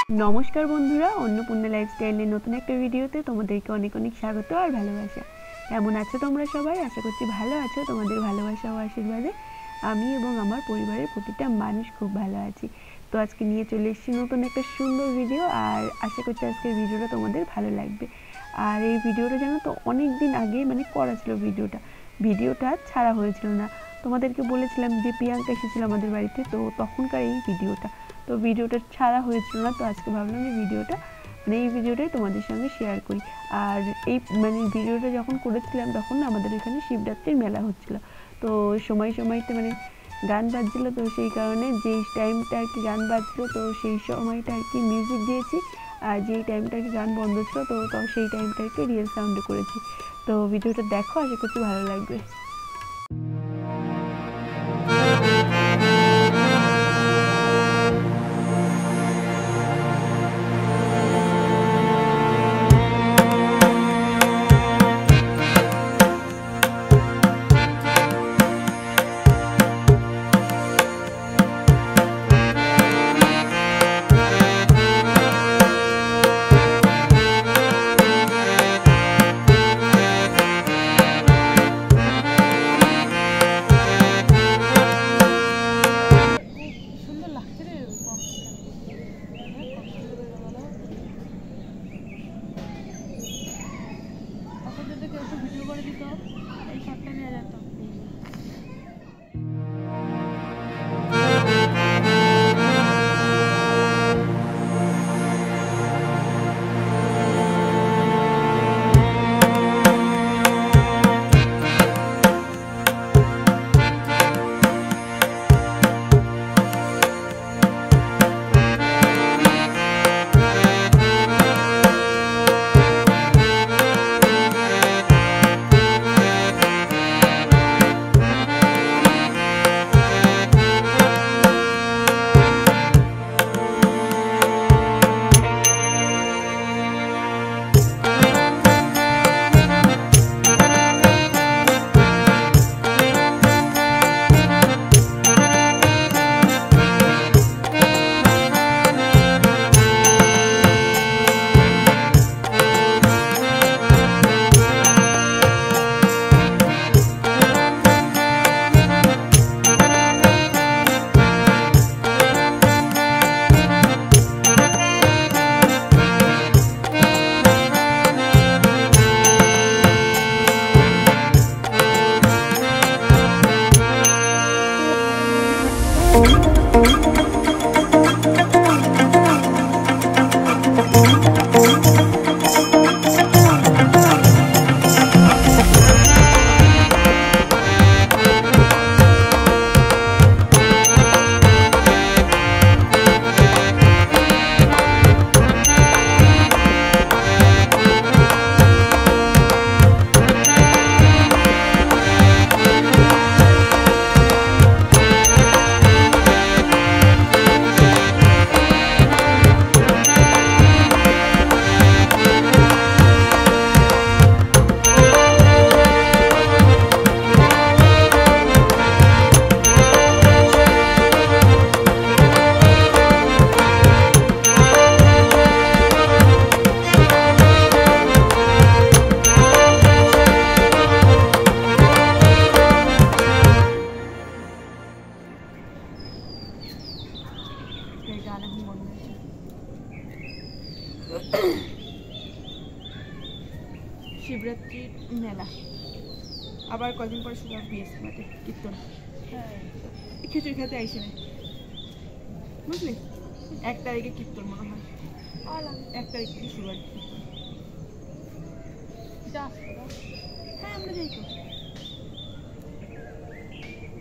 নমস্কার বন্ধুরা, অন্নপূর্ণা লাইফস্টাইলের নতুন একটা ভিডিওতে তোমাদেরকে অনেক অনেক স্বাগত আর ভালোবাসা। কেমন আছো তোমরা সবাই? আশা করছি ভালো আছো। তোমাদের ভালোবাসা ও আশীর্বাদে আমি এবং আমার পরিবারের প্রতিটা মানুষ খুব ভালো আছি। তো আজকে নিয়ে চলে এসেছি নতুন একটা সুন্দর ভিডিও, আর আশা করছি আজকের ভিডিওটা তোমাদের ভালো লাগবে। আর এই ভিডিওটা জানো তো অনেক দিন আগে করা ছিল, ভিডিওটা ছাড়া হয়েছিল না। তোমাদেরকে বলেছিলাম যে প্রিয়াঙ্কা এসেছিল আমাদের বাড়িতে, তো তখনকার এই ভিডিওটা ছাড়া হয়েছিল না। তো আজকে ভাবলাম যে এই ভিডিওটাই তোমাদের সঙ্গে শেয়ার করি। আর এই ভিডিওটা যখন করেছিলাম তখন আমাদের এখানে শিবরাত্রির মেলা হচ্ছিল। তো সময়তে গান বাজছিল, তো সেই কারণে যেই টাইমটা আর কি গান বাজছিল, তো সেই সময়টা আর কি মিউজিক দিয়েছি। আর যেই টাইমটা আর কি গান বন্ধ ছিল, তো সেই টাইমটা আর কি রিয়েল সাউন্ডে করেছি। তো ভিডিওটা দেখো, আশা করছি ভালো লাগবে। ভিডিও করে দিত, এই শটটা নিয়ে যেত। শিবরাত্রির মেলা আবার কদিন পরে শুরু হবে, মাঠে কীর্তন। খিচুড়ি খেতে আইসি না, বুঝলি? 1 তারিখে কীর্তন মনে হয়, 1 তারিখ থেকে শুরু হয় কীর্তন। হ্যাঁ, আমরা যাই তো,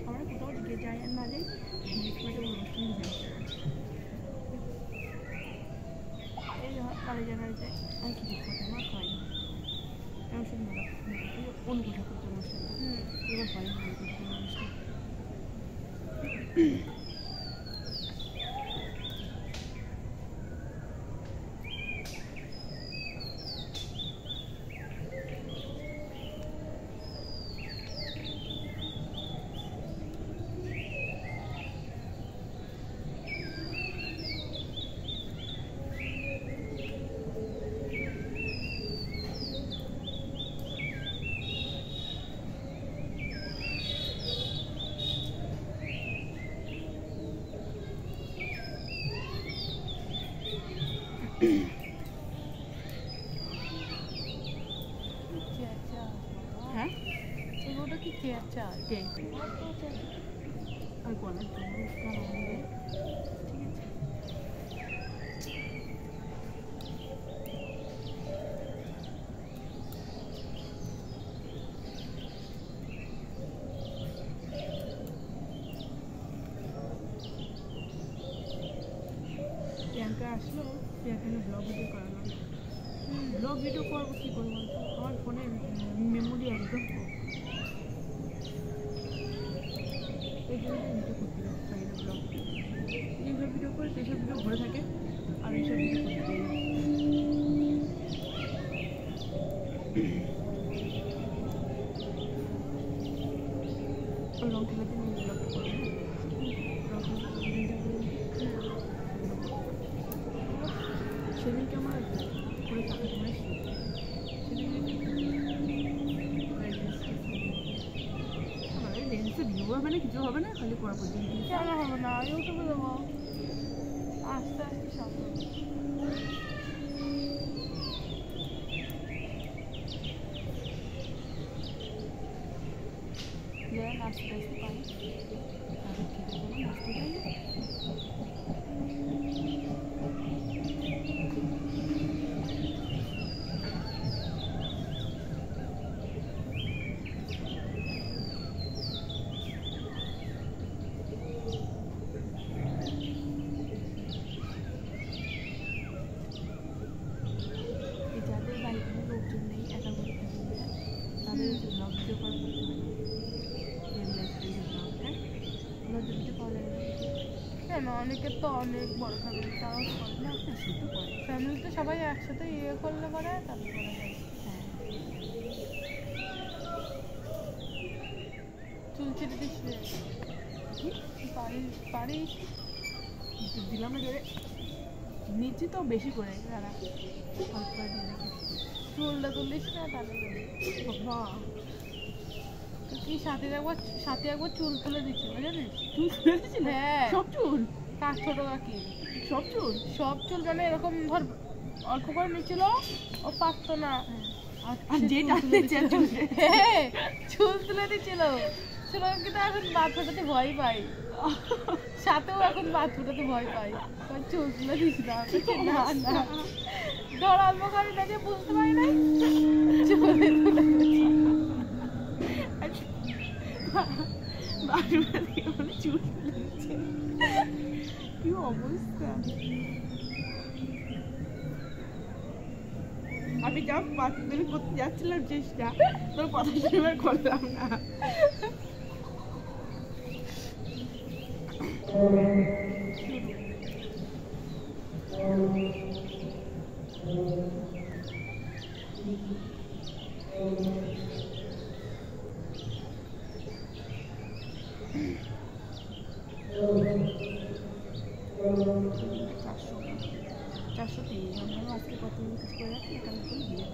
আমরা কোথাও দিকে যাই আর না যাই, অনুষ্ঠানে যাই। এই কালে জানার যায় আর কি দেখতে আমার হয় না। এমন সুন্দর অনুকূল ঠাকুর অনুষ্ঠানটা এবার হয় অনুষ্ঠান। হ্যাঁ ওটা কি চেঁচা কে আর বলার জন্য প্রিয়াঙ্কা আসলো, প্রিয়াঙ্কা ব্লগ ভিডিও করানো। ব্লগ ভিডিও করবো কী করবো বলতো, আমার ফোনের মেমোরি একদম এই জন্য ভিডিও করতে পারি না। ব্লগ যেসব ভিডিও করে সেসব ভিডিও ভরে থাকে, আর এইসব ভিডিও করতে পারি না। রং খেলাতে আমি ব্লগটা করবো, সেদিনকে আমার করে টাকা তোমার লেন্সে ভিউ হবে না, কিছু হবে না, খালি পড়া পর্যন্ত কেন হবে না, ইউটিউবে দেবো আস্তে আস্তে সব আস্তে আস্তে পাই যাদের বাড়িতে লোকজন নেই, একা করে তাদের ব্লগ ভিডিও করা করতে হয় কেন? অনেকের তো অনেক বড় ফ্যামিলি, তারাও করে না, শুধু করে ফ্যামিলিতে সবাই একসাথে ইয়ে করলে করে তাহলে করা যায়। চুল ছেটে দিচ্ছে পারিস দিলাম না জোরে, নিচে তো বেশি করে দাঁড়া অল্প করে দিয়ে চুলটা তুলিস না তাহলে বাবা কি সাথে একবার চুল তুলে দিচ্ছিল জানিস? চুল তুলে দিচ্ছিল? হ্যাঁ সব চুল? কার ছোট কাকি সব চুল? সব চুল মানে এরকম ধর অল্প করে নিচ্ছিল, ও পারতো না, আর যে টানতে চুল তুলে দিচ্ছিল। ছোট কিন্তু এখন বাদ ফোটাতে ভয় পাই, সাথেও এখন বাদ ফোটাতে ভয় পাই, চুল তুলে দিস না। না ধর অল্প করে দেখে বুঝতে পারি নাই চুলে তুলে চুল কি অবস্থা। আমি যা বাচ্চাদের করতে যাচ্ছিলাম চেষ্টা, তোর কথা শুনে করলাম না। চারশো 3 আমরা আজকে কত কিছু করে রাখি, এখানে করে দিয়ে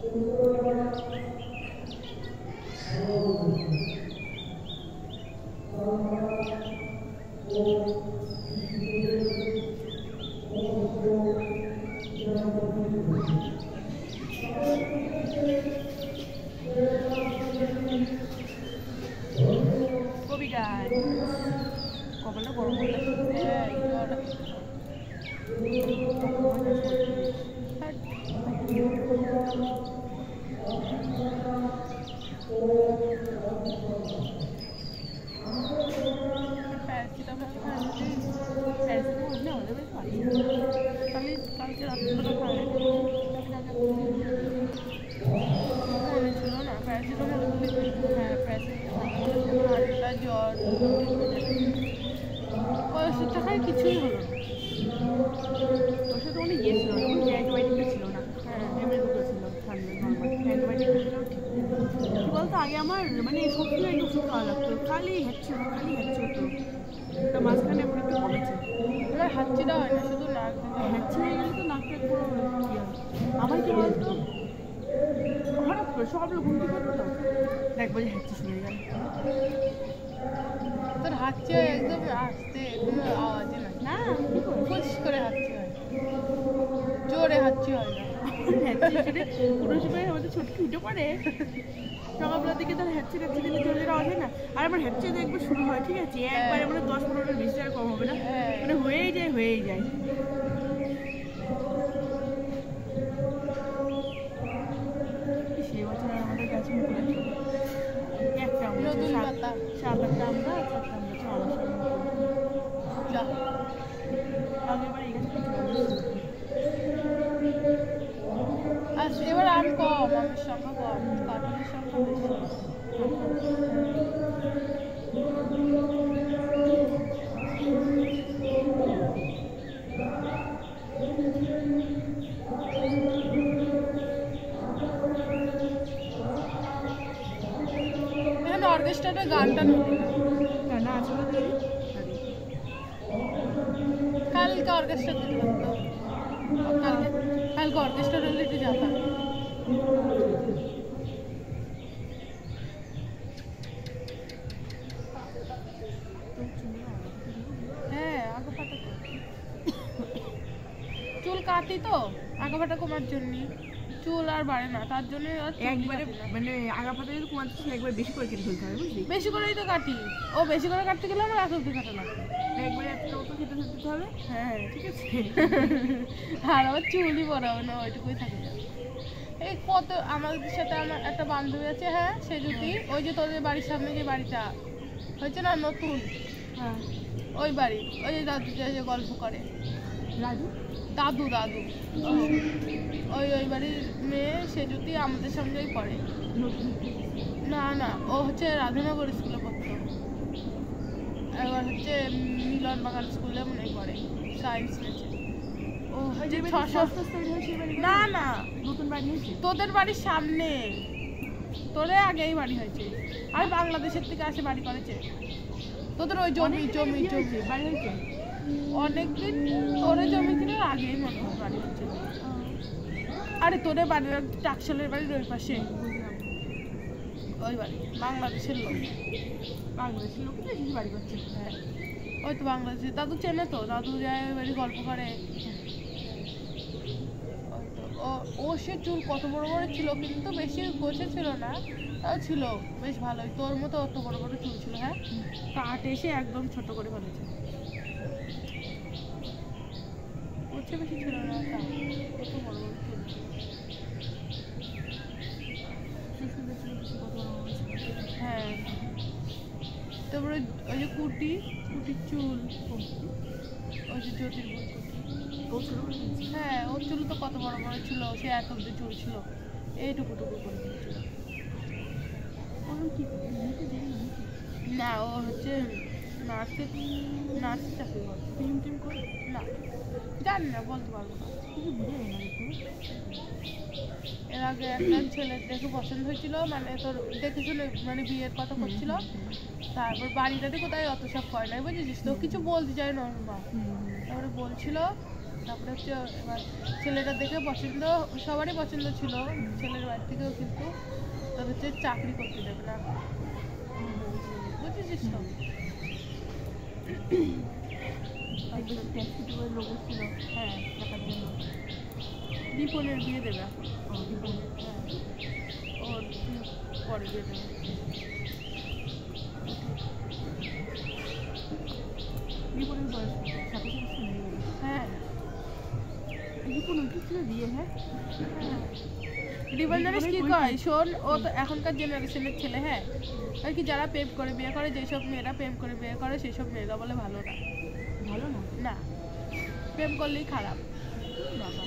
কবি গান কপালটা গরম হয়ে কালকে রাত্রিবেলা খাওয়া ছিল না প্যারাসিটামল, হ্যাঁ প্যারাসিটামল, জ্বর, ওই ওষুধটা খাই কিছুই হলো না। ওষুধ অনেক ইয়ে ছিল না, অ্যান্টিবায়োটিকটা ছিল না, হ্যাঁ এমএলগুলো ছিল ঠান্ডা নর্মাল অ্যান্টিবায়োটিকটা ছিল ঠিক। কী বলতো আগে আমার মানে সবসময় একটু ওষুধ খাওয়া লাগতো, খালি হচ্ছে হতো, তা মাঝখানে এখন একটু কমেছে। এবার হাঁচিটা হয় না, শুধু নাক হ্যাঁচি হয়ে গেলে তো নাকটা পুরো কী হয়। আবার কী বলতো হঠাৎ করে সকালে ঘুম থেকে উঠলাম একবার হ্যাঁচি শুনে গেল। তোর হাঁচি একদম আস্তে, কোনো আওয়াজই নাই না, ফুস করে হাঁচি হয়, জোরে হাঁচি কোনো সময় আমাদের ছোটকে উঠে পড়ে সকালবেলার দিকে তার হ্যাচ্ছে হ্যাচ্ছে দিলে জোরে জোরে আওয়াজ হয় না, আর আমার হ্যাচ্ছে একবার শুরু হয়, ঠিক আছে, একবারে মানে 10-15টার বেশি আর কম হবে না, মানে হয়েই যায়। সে বছর আমাদের গাছে মুকুল একটা আমরা নতুন পাতা 7-8টা আমরা 4টা আমরা ছিল আমার সঙ্গে যা আগের বার এই গাছে আর এবার আম কম, আমের সংখ্যা কম, কাঁঠালের সংখ্যা বেশি। এখানে অর্কেস্ট্রাটা গানটা নতুন, না আছে না দিদি কালকে অর্কেস্ট্রা দিতে পারতো, কালকে অর্কেস্ট্রা রিলেটেড যাতা। হ্যাঁ আগা ফাটা চুল কাটি তো আগা ফাটা কমার জন্য, চুল আর বাড়ে না তার জন্য একবারে মানে আগা পাতা যদি কমাচ্ছিস একবার বেশি করে কেটে ফেলতে হবে, বুঝলি? বেশি করেই তো কাটি, ও বেশি করে কাটতে গেলে আমার এক অব্দি কাটা লাগবে, একবারে একটা মতো কেটে ফেলতে হবে, হ্যাঁ ঠিক আছে? আর আমার চুলই বড় হবে না, ওইটুকুই থাকে যাবে। এই কত আমাদের সাথে আমার একটা বান্ধবী আছে, হ্যাঁ সে যদি ওই যে তোদের বাড়ির সামনে যে বাড়িটা হয়েছে না নতুন, হ্যাঁ ওই বাড়ি ওই যে দাদু যে গল্প করে, রাজু দাদু ওই বাড়ির মেয়ে, সে যদি আমাদের সঙ্গেই পড়ে। না ও হচ্ছে রাধানগর স্কুলে পড়তো, এবার হচ্ছে মিলন বাগান স্কুলে মনে হয় পড়ে, সায়েন্স নিয়েছে। ও হচ্ছে 600 না নতুন বাড়ি হয়েছে তোদের বাড়ির সামনে, তোরে আগেই বাড়ি হয়েছে, আর বাংলাদেশের থেকে আসে বাড়ি করেছে, তোদের ওই জমি বাড়ি হয়েছে অনেকদিন, তোরে জমি কিনে আগেই মনে হয় বাড়ি হচ্ছে। আরে তোরে বাড়ির টাকশালের বাড়ির ওই পাশে ওই বাড়ি, বাংলাদেশের লোক, বাংলাদেশের লোক বাড়ি করছে, হ্যাঁ ওই তো বাংলাদেশে, দাদু চেনে তো, দাদু যায় ওই বাড়ি গল্প করে। ও সে চুল কত বড় বড় ছিল, কিন্তু বেশি গোছে ছিল না, তাও ছিল বেশ ভালোই, তোর মতো অত বড় বড় চুল ছিল, হ্যাঁ কাটে এসে একদম ছোট করে ফেলেছে, গোছে বেশি ছিল না, তা কত বড় বড় চুল ছিল। হ্যাঁ তারপরে ওই যে কুটির চুল, ওই যে জ্যোতির্বর কুটি, হ্যাঁ ওর চুল তো কত বড় বড় ছিল, সে এত অব্দি চুল ছিল, এইটুকু করে ছিল। না ও হচ্ছে নার্সের চাকরি করে, না জানি না বলতে পারবো না। এর আগে একটা ছেলে দেখে পছন্দ হয়েছিল, মানে তোর দেখে শুনে মানে বিয়ের কথা করছিল, তারপর বাড়িটাতে কোথায় অত সব করে নাই, বুঝেছিস তো, কিছু বলতে চাই নর্মাল, তারপরে বলছিল, তারপরে হচ্ছে এবার ছেলেটা দেখে পছন্দ, সবারই পছন্দ ছিল ছেলের বাড়ি থেকেও, কিন্তু তবে হচ্ছে চাকরি করতে দেবে না, বুঝেছিস তো। হ্যাঁ দীপনের বিয়ে দেবে, ওর পরে বিয়ে দেবে। হ্যাঁ রিবন জানিস কি কয়, শোন ও তো এখনকার জেনারেশনের ছেলে, হ্যাঁ আর কি যারা প্রেম করে বিয়ে করে, যেসব মেয়েরা প্রেম করে বিয়ে করে সেই সব মেয়েরা বলে ভালো না, প্রেম করলেই খারাপ বাবা।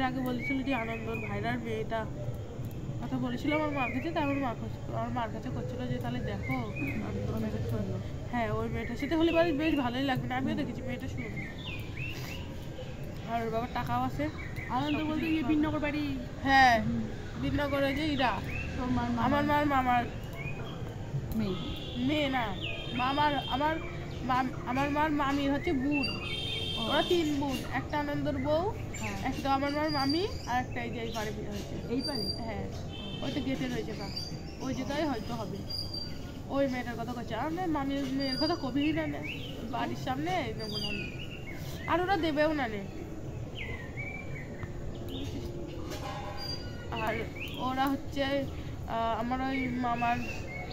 এর আগে বলেছিল যে আনন্দর ভাইরার মেয়েটা কথা বলেছিল আমার মার কাছে, তাই আমার মার কাছে করছিল যে তাহলে দেখো আনন্দর মেয়েটা। হ্যাঁ ওই মেয়েটার সাথে হলে বাড়ি বেশ ভালোই লাগবে না, আমিও দেখেছি মেয়েটা শুনুন। আর ওর বাবার টাকাও আছে। আনন্দ বলতে গিয়ে বিনগর বাড়ি। হ্যাঁ বিনগরে যে ইরা তোর মার আমার মার মামার মেয়ে। মেয়ে না, মামার আমার মার মামির হচ্ছে বোন। ওরা 3 বোন, একটা আনন্দর বউ, একটা আমার মার মামি, আর একটা এই যে এই বাড়ি বিয়ে হয়েছে। এই পারে? হ্যাঁ ওই তো গেটে রয়েছে বা ওই জায়গায় হয়তো হবে। ওই মেয়েটার কথা করছে, আর মামির মেয়ের কথা কবি না নে, বাড়ির সামনে নেবো না, আর ওরা দেবেও না নে। আর ওরা হচ্ছে আমার ওই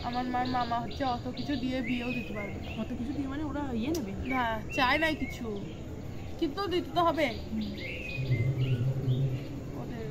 আমার মার মামা হচ্ছে অত কিছু দিয়ে বিয়েও দিতে পারবে না। কত কিছু দিয়ে মানে ওরা ইয়ে নেবে না, চায় নাই কিছু, কিন্তু দিতে তো হবে ওদের।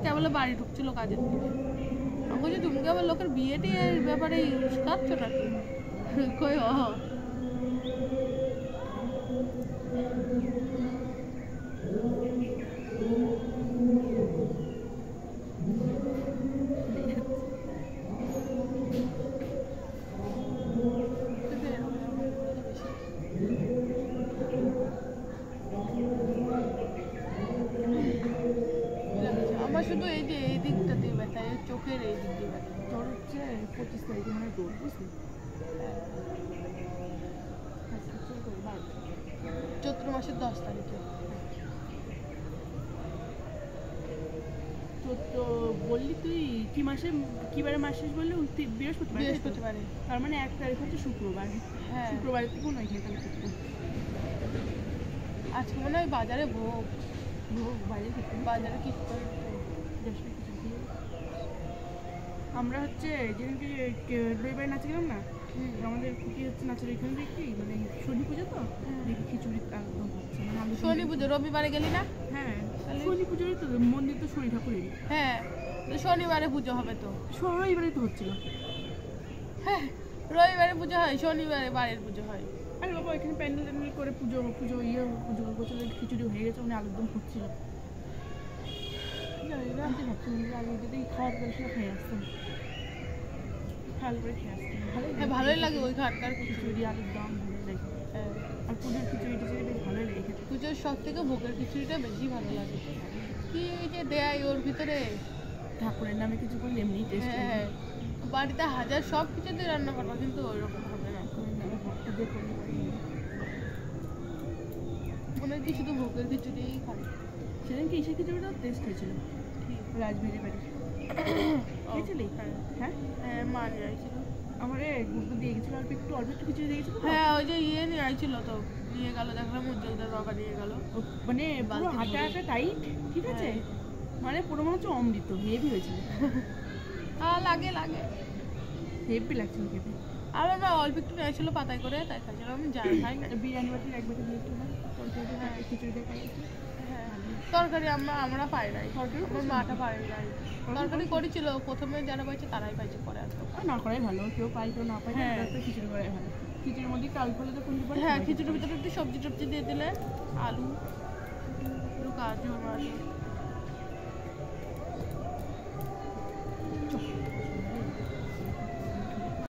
কেবল বাড়ি ঢুকছিল কাজের থেকে, আমি বলছি তুমি কেবল লোকের বিয়ে টিয়ে ব্যাপারে কাঁদছো নাকি? কই ও আমার শুধু এই যে এই দিকটা দিয়ে ব্যথা, এই চোখের এই দিক দিয়ে ব্যথা। তোর হচ্ছে 25 তারিখে মানে তোর বুঝলি চৈত্র মাসের 10 তারিখে। তো বললি তুই কি মাসে কি বারে মাস শেষ বললি? বৃহস্পতিবার। বৃহস্পতিবারে। তার মানে 1 তারিখ হচ্ছে শুক্রবার। হ্যাঁ শুক্রবারের থেকে নয় খেয়ে আজকে মনে হয় বাজারে ভোগ, বাইরে খেতে বাজারে কীর্তন। আমরা হচ্ছে যেদিনকে রবিবার নাচে গেলাম না, আমাদের কুটি হচ্ছে নাচের এখানে দেখি মানে শনি পুজো তো দেখি খিচুড়ি একদম হচ্ছে মানে আলু শনি পুজো রবিবারে গেলি না? হ্যাঁ শনি পুজোরই তো মন্দির তো শনি ঠাকুরেরই। হ্যাঁ তো শনিবারে পুজো হবে তো। রবিবারে তো হচ্ছিল। হ্যাঁ রবিবারে পুজো হয়, শনিবারে বাড়ির পুজো হয়। আরে বাবা এখানে প্যান্ডেল ট্যান্ডেল করে পুজো করছিল, খিচুড়ি হয়ে গেছে মানে আলুর হচ্ছিল। জানি না আমি ভাবছিলাম যে আলু যদি খাওয়ার করে সেটা খেয়ে আসতাম, ভালো করে খেয়ে আসতাম। হ্যাঁ ভালোই লাগে ওই ঘাটকার খিচুড়ি আলুর দম ভালো লাগে। আর পুজোর খিচুড়ি টিচুড়ি বেশ ভালোই লাগে খেতে। পুজোর সব থেকে ভোগের খিচুড়িটা বেশি ভালো লাগে। কি ওই যে দেয় ওর ভিতরে ঠাকুরের নামে কিছু করলে এমনি টেস্ট। হ্যাঁ বাড়িতে হাজার সব কিছু দিয়ে রান্না করবো কিন্তু ওই রকম হবে না। মনে হয় কি শুধু ভোগের খিচুড়িই খাই। সেদিন কি ইসের খিচুড়িটাও টেস্ট হয়েছিল রাজবাড়ির বাড়ি। খেয়েছিলি? হ্যাঁ হ্যাঁ মা নিয়ে আইছিল। আমার গুঁড়ো দিয়ে গেছিলো, অল্প একটু খিচুড়ি দিয়ে গেছিলো। হ্যাঁ ওই যে ইয়ে নিয়ে আইছিল তো, নিয়ে গেল দেখলাম উজ্জ্বলদার বাবা নিয়ে গেল। মানে পুরো আটা আটা টাইট, ঠিক আছে মানে পুরো মনে হচ্ছে অমৃত, হেভি হয়েছিল। লাগে লাগে হেভি লাগছিল খেতে। আর আমরা অল্প একটু নেওয়া ছিল পাতায় করে, তাই খাইছিলাম। আমি যাই খাই না। বিরিয়ানি বাটি এক বাটি দিয়ে একটু না খিচুড়ি দিয়ে খাইয়েছি। হ্যাঁ, তরকারি আমরা পাই নাই, আমার মাটা পাই নাই। তরকারি করেছিল প্রথমে, যারা পাইছে তারাই পাইছে, পরে আর কেউ। আর না করাই ভালো, কেউ পাই কেউ না পাই, হ্যাঁ। তার তো খিচুড়ি করাই ভালো। খিচুড়ির মধ্যে একটু আলু ফেলে তো কোনটি পড়ে। হ্যাঁ, খিচুড়ির ভিতরে একটু সবজি টবজি দিয়ে দিলে, আলু, একটু গাজর মাজর।